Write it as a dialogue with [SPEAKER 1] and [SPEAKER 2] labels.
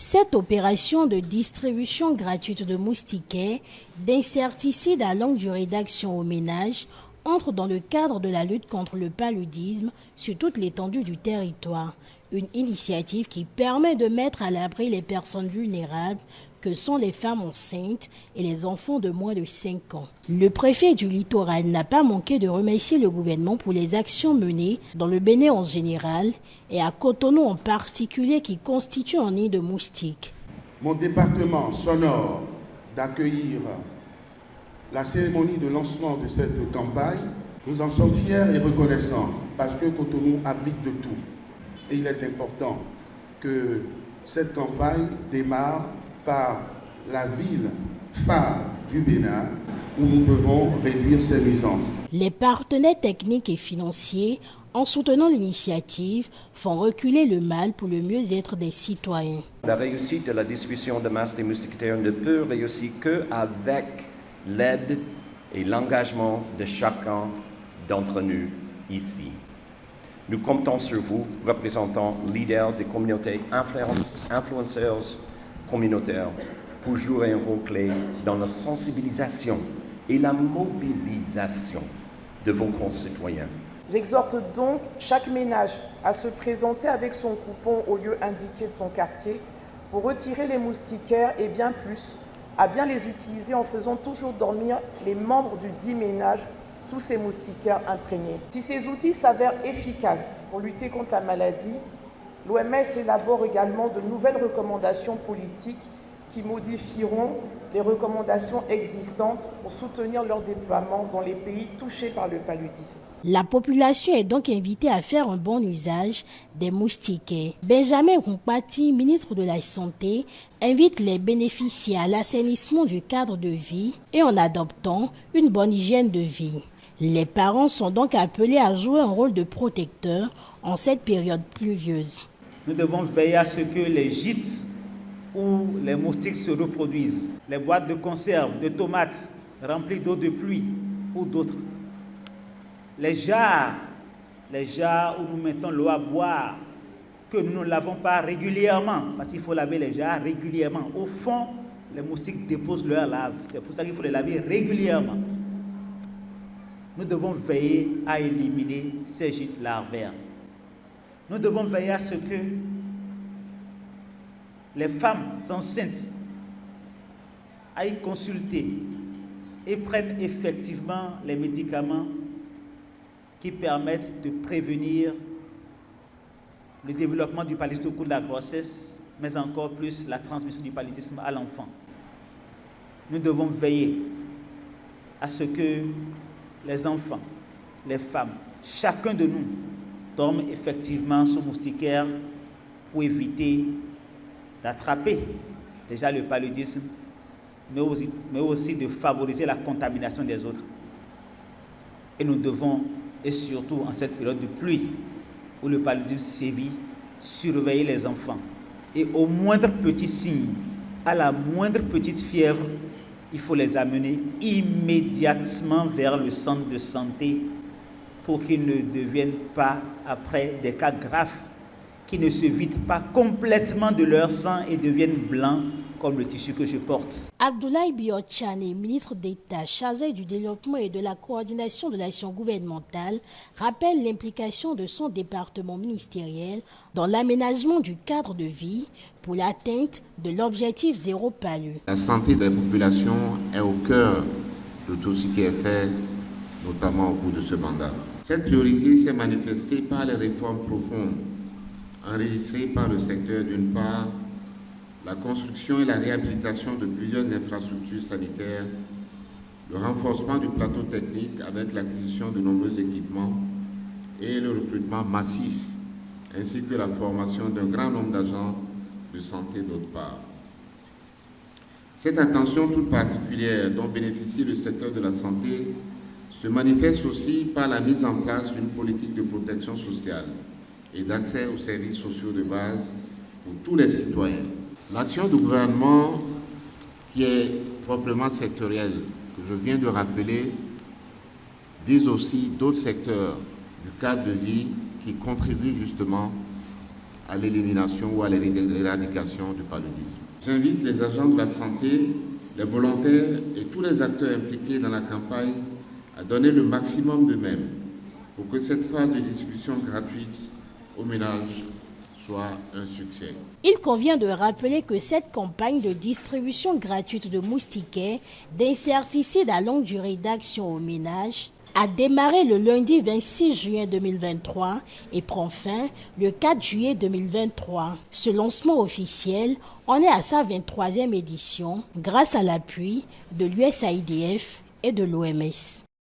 [SPEAKER 1] Cette opération de distribution gratuite de moustiquaires, d'insecticides à longue durée d'action aux ménages entre dans le cadre de la lutte contre le paludisme sur toute l'étendue du territoire. Une initiative qui permet de mettre à l'abri les personnes vulnérables que sont les femmes enceintes et les enfants de moins de 5 ans. Le préfet du littoral n'a pas manqué de remercier le gouvernement pour les actions menées dans le Bénin en général et à Cotonou en particulier qui constitue un nid de moustiques.
[SPEAKER 2] Mon département s'honore d'accueillir la cérémonie de lancement de cette campagne. Nous en sommes fiers et reconnaissants parce que Cotonou abrite de tout. Et il est important que cette campagne démarre par la ville phare du Bénin où nous devons réduire ces nuisances.
[SPEAKER 1] Les partenaires techniques et financiers, en soutenant l'initiative, font reculer le mal pour le mieux-être des citoyens.
[SPEAKER 3] La réussite de la distribution de masques des moustiquaires ne peut réussir qu'avec l'aide et l'engagement de chacun d'entre nous ici. Nous comptons sur vous, représentants, leaders des communautés, influenceurs communautaires, pour jouer un rôle clé dans la sensibilisation et la mobilisation de vos concitoyens.
[SPEAKER 4] J'exhorte donc chaque ménage à se présenter avec son coupon au lieu indiqué de son quartier pour retirer les moustiquaires et bien plus, à bien les utiliser en faisant toujours dormir les membres du dit ménage sous ces moustiquaires imprégnés. Si ces outils s'avèrent efficaces pour lutter contre la maladie, l'OMS élabore également de nouvelles recommandations politiques qui modifieront les recommandations existantes pour soutenir leur déploiement dans les pays touchés par le paludisme.
[SPEAKER 1] La population est donc invitée à faire un bon usage des moustiquaires. Benjamin Rumpati, ministre de la Santé, invite les bénéficiaires à l'assainissement du cadre de vie et en adoptant une bonne hygiène de vie. Les parents sont donc appelés à jouer un rôle de protecteur en cette période pluvieuse.
[SPEAKER 5] Nous devons veiller à ce que les gîtes où les moustiques se reproduisent, les boîtes de conserve, de tomates remplies d'eau de pluie ou d'autres, les jarres où nous mettons l'eau à boire, que nous ne lavons pas régulièrement, parce qu'il faut laver les jarres régulièrement. Au fond, les moustiques déposent leur larve, c'est pour ça qu'il faut les laver régulièrement. Nous devons veiller à éliminer ces gîtes larvaires. Nous devons veiller à ce que les femmes enceintes aillent consulter et prennent effectivement les médicaments qui permettent de prévenir le développement du paludisme au cours de la grossesse, mais encore plus la transmission du paludisme à l'enfant. Nous devons veiller à ce que les enfants, les femmes, chacun de nous dorme effectivement sous moustiquaire pour éviter d'attraper déjà le paludisme, mais aussi de favoriser la contamination des autres. Et nous devons, et surtout en cette période de pluie où le paludisme sévit, surveiller les enfants. Et au moindre petit signe, à la moindre petite fièvre, il faut les amener immédiatement vers le centre de santé pour qu'ils ne deviennent pas après des cas graves, qui ne se vident pas complètement de leur sang et deviennent blancs comme le tissu que je porte.
[SPEAKER 1] Abdoulaye Biotchane, ministre d'État chargé du développement et de la coordination de l'action gouvernementale, rappelle l'implication de son département ministériel dans l'aménagement du cadre de vie pour l'atteinte de l'objectif zéro palu.
[SPEAKER 6] La santé des populations est au cœur de tout ce qui est fait, notamment au cours de ce mandat. Cette priorité s'est manifestée par les réformes profondes enregistrées par le secteur, d'une part, la construction et la réhabilitation de plusieurs infrastructures sanitaires, le renforcement du plateau technique avec l'acquisition de nombreux équipements et le recrutement massif, ainsi que la formation d'un grand nombre d'agents de santé d'autre part. Cette attention toute particulière dont bénéficie le secteur de la santé se manifeste aussi par la mise en place d'une politique de protection sociale et d'accès aux services sociaux de base pour tous les citoyens. L'action du gouvernement, qui est proprement sectorielle, que je viens de rappeler, vise aussi d'autres secteurs du cadre de vie qui contribuent justement à l'élimination ou à l'éradication du paludisme. J'invite les agents de la santé, les volontaires et tous les acteurs impliqués dans la campagne à donner le maximum d'eux-mêmes pour que cette phase de distribution gratuite aux ménages soit un succès.
[SPEAKER 1] Il convient de rappeler que cette campagne de distribution gratuite de moustiquaires, d'insecticides à longue durée d'action aux ménages, a démarré le lundi 26 juin 2023 et prend fin le 4 juillet 2023. Ce lancement officiel en est à sa 23e édition grâce à l'appui de l'USAIDF et de l'OMS.